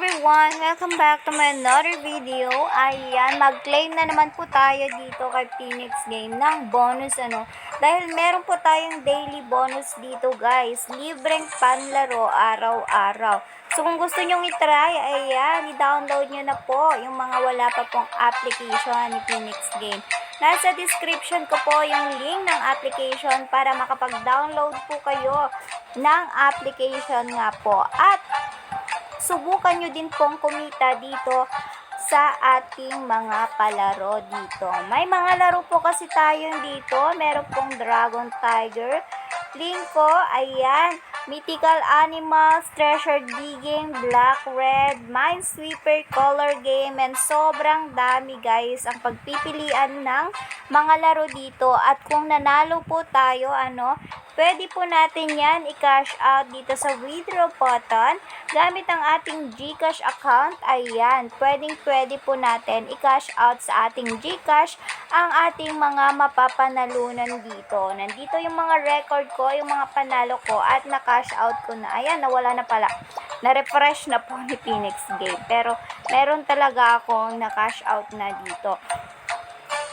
everyone! Welcome back to my another video. Ayan, mag-claim na naman po tayo dito kay Phoenix Game ng bonus Dahil meron po tayong daily bonus dito guys. Libreng panlaro araw-araw. So kung gusto nyong itry, ayan, i-download nyo na po yung mga wala pa pong application ni Phoenix Game. Nasa description ko po yung link ng application para makapag-download po kayo ng application nga po. At subukan nyo din pong kumita dito sa ating mga palaro dito. May mga laro po kasi tayo dito. Meron pong Dragon Tiger, Linko, ayan, Mythical Animals, Treasure Digging, Black Red, Minesweeper, Color Game, and sobrang dami guys ang pagpipilian ng mga laro dito. At kung nanalo po tayo, pwede po natin yan i-cash out dito sa withdraw button gamit ang ating GCash account. Ayan, pwede po natin i-cash out sa ating GCash ang ating mga mapapanalunan dito. Nandito yung mga record ko, yung mga panalo ko, at na-cash out ko na. Ayan, nawala na pala. Na-refresh na po ni Phoenix Game. Pero meron talaga akong na-cash out na dito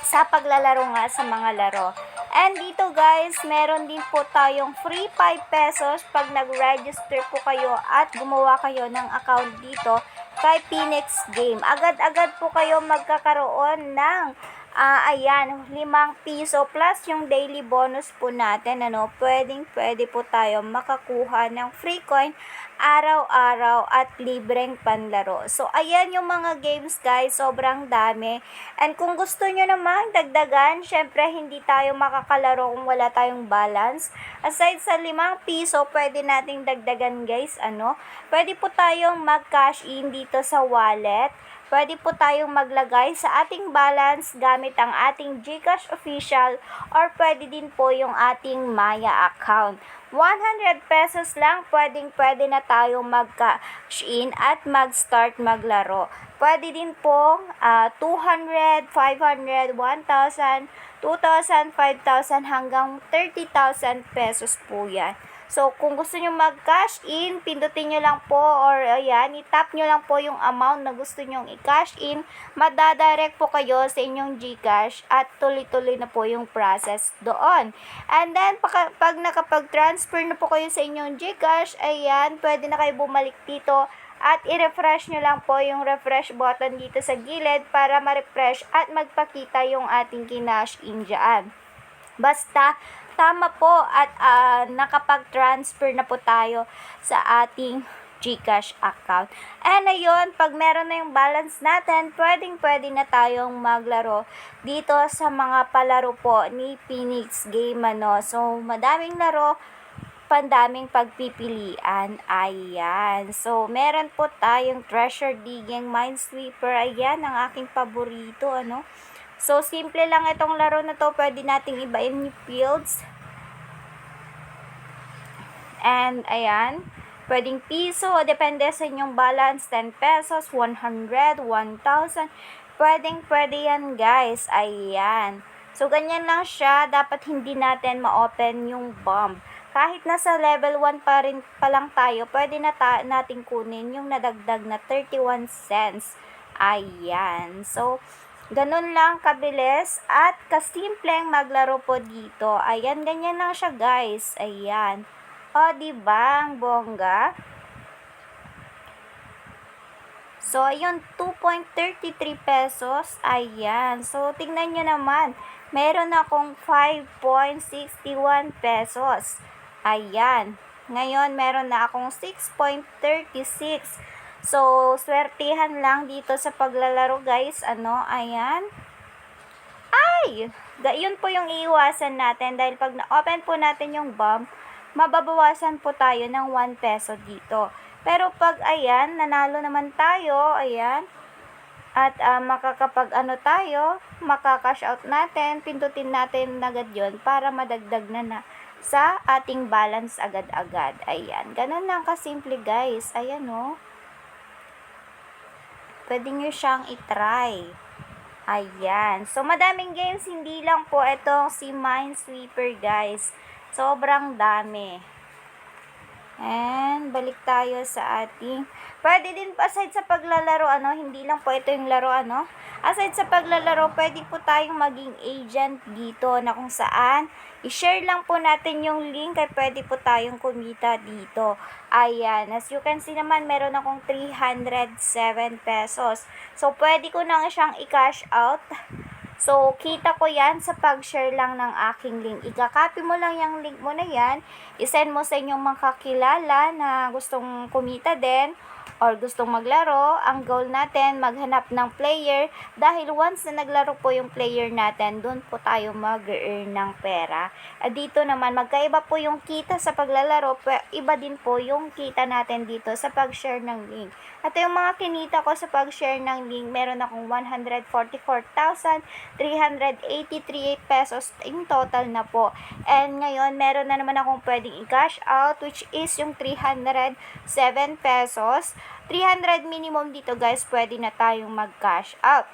sa paglalaro nga sa mga laro. And dito guys, meron din po tayong free 5 pesos pag nag-register po kayo at gumawa kayo ng account dito kay Phoenix Game. Agad-agad po kayo magkakaroon ng ayan, 5 piso plus yung daily bonus po natin. Pwede po tayo makakuha ng free coin araw-araw at libreng panlaro. So, ayan yung mga games guys, sobrang dami. And kung gusto nyo naman dagdagan, syempre hindi tayo makakalaro kung wala tayong balance. Aside sa 5 piso, pwede nating dagdagan guys, pwede po tayong mag-cash in dito sa wallet. Pwede po tayong maglagay sa ating balance gamit ang ating GCash official, or pwede din po yung ating Maya account. 100 pesos lang, pwede na tayong mag-cash in at mag-start maglaro. Pwede din po 200, 500, 1,000, 2,000, 5,000 hanggang 30,000 pesos po yan. So, kung gusto nyo mag-cash in, pindutin nyo lang po, or ayan, i-tap nyo lang po yung amount na gusto nyo i-cash in. Madadirect po kayo sa inyong GCash at tuloy-tuloy na po yung process doon. And then, pag nakapag-transfer na po kayo sa inyong GCash, ayan, pwede na kayo bumalik dito at i-refresh nyo lang po yung refresh button dito sa gilid para ma-refresh at magpakita yung ating kinash in dyan. Basta tama po at nakapag-transfer na po tayo sa ating GCash account. And ayun, pag meron na yung balance natin, pwede na tayong maglaro dito sa mga palaro po ni Phoenix Game. So, madaming laro, pandaming pagpipilian. Ayan. So, meron po tayong Treasure Digging, Minesweeper. Ayan, ang aking paborito, So, simple lang itong laro na to. Pwede nating ibain yung fields. And, ayan. Pwedeng piso. Depende sa inyong balance. 10 pesos, 100, 1,000. Pwede yan, guys. Ayan. So, ganyan lang siya. Dapat hindi natin ma-open yung bomb. Kahit nasa level 1 pa lang tayo, pwede na natin kunin yung nadagdag na 31 cents. Ayan. So, ganun lang kabilis at kasimpleng maglaro po dito. Ayan, ganyan lang siya guys. Ayan. O, diba? Ang bongga. So, ayun, 2.33 pesos. Ayan. So, tingnan nyo naman. Meron akong 5.61 pesos. Ayan. Ngayon, meron na akong 6.36. So, swertihan lang dito sa paglalaro guys. Ayan. Ay! Yun po yung iiwasan natin dahil pag na-open po natin yung bomb, mababawasan po tayo ng 1 peso dito. Pero pag ayan, nanalo naman tayo, ayan, at tayo, makakash out natin, pindutin natin agad yun para madagdag na sa ating balance agad-agad. Ayan, ganun lang kasimple guys. Ayan pwede nyo siyang itry. Ayan. So, madaming games. Hindi lang po itong si Minesweeper, guys. Sobrang dami. And balik tayo sa ating, pwede din po aside sa paglalaro, hindi lang po ito yung laro, aside sa paglalaro, pwede po tayong maging agent dito na kung saan, i-share lang po natin yung link ay pwede po tayong kumita dito. Ayan, as you can see naman, meron akong 307 pesos. So, pwede ko na siyang i-cash out. So, kita ko yan sa pag-share lang ng aking link. Ika-copy mo lang yung link mo na yan, isend mo sa inyong mga kakilala na gustong kumita din, or gustong maglaro. Ang goal natin, maghanap ng player, dahil once na naglaro po yung player natin, doon po tayo mag-earn ng pera. At dito naman, magkaiba po yung kita sa paglalaro, iba din po yung kita natin dito sa pag-share ng link. At yung mga kinita ko sa pag-share ng link, meron akong 144,383 pesos in total na po. And ngayon, meron na naman akong pwedeng i-cash out, which is yung 307 pesos. 300 minimum dito guys, pwede na tayong mag-cash out.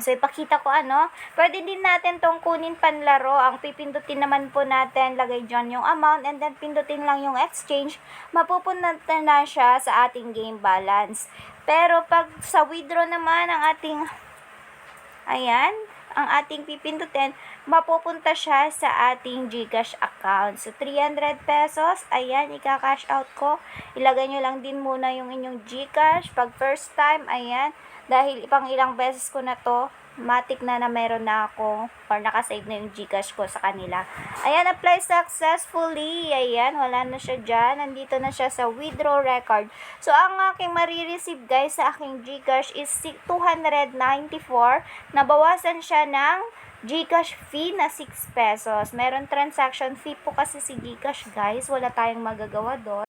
So, ipakita ko pwede din natin tong kunin panlaro. Ang pipindutin naman po natin, lagay dyan yung amount, and then pindutin lang yung exchange. Mapupunta na siya sa ating game balance. Pero, pag sa withdraw naman, ang ating pipindutin, mapupunta siya sa ating GCash account. So, 300 pesos, ayan, ika-cash out ko. Ilagay nyo lang din muna yung inyong GCash. Pag first time, ayan, dahil ipang ilang beses ko na to, matik na meron na ako or nakasave na yung GCash ko sa kanila. Ayan, apply successfully. Ayan, wala na siya dyan. Nandito na siya sa withdraw record. So, ang aking marireceive guys sa aking GCash is 294. Nabawasan siya ng GCash fee na 6 pesos. Meron transaction fee po kasi si GCash guys. Wala tayong magagawa doon.